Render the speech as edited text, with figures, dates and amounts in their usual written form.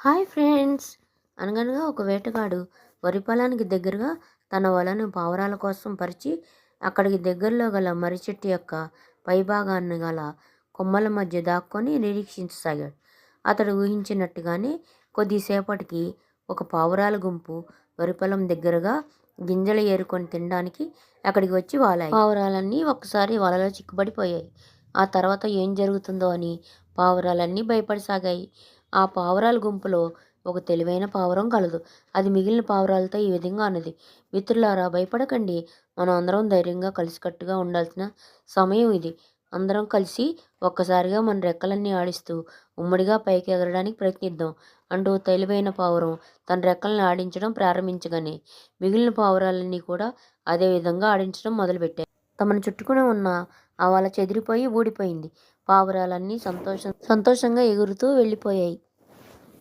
Hi friends! అనగనగా ఒక వేటగాడు వరి పొలానికి దగ్గరగా తన వలను పావురాల కోసం పరిచి అక్కడికి దగ్గరలో గల మర్రి చెట్టు యొక్క పైభాగాన గల కొమ్మల మధ్య దాక్కొని నిరీక్షించసాగాడు. అతడు ఊహించినట్టుగానే కొద్దిసేపటికి ఒక పావురాల గుంపు వరి పొలం దగ్గరగా గింజలు ఏరుకొని తినడానికి అక్కడికి వచ్చి వాలాయి. పావురాలన్నీ ఒక్కసారి వలలో చిక్కుబడిపోయాయి. ఆ తర్వాత ఏం జరుగుతుందో అని పావురాలన్నీ భయపడసాగాయి. ఆ పావురాల గుంపులో ఒక తెలివైన పావురం కలదు. అది మిగిలిన పావురాలతో ఈ విధంగా అన్నది: మిత్రులారా, భయపడకండి. మనం అందరం ధైర్యంగా కలిసికట్టుగా ఉండాల్సిన సమయం ఇది. అందరం కలిసి ఒక్కసారిగా మన రెక్కలన్నీ ఆడిస్తూ ఉమ్మడిగా పైకి ఎగరడానికి ప్రయత్నిద్దాం అంటూ తెలివైన పావురం తన రెక్కలను ఆడించడం ప్రారంభించగానే మిగిలిన పావురాలన్నీ కూడా అదే విధంగా ఆడించడం మొదలుపెట్టాయి. తమను చుట్టుకుని ఉన్న ఆ వల చెదిరిపోయి ఊడిపోయింది. పావురాలన్నీ సంతోషంగా ఎగురుతూ వెళ్ళిపోయాయి.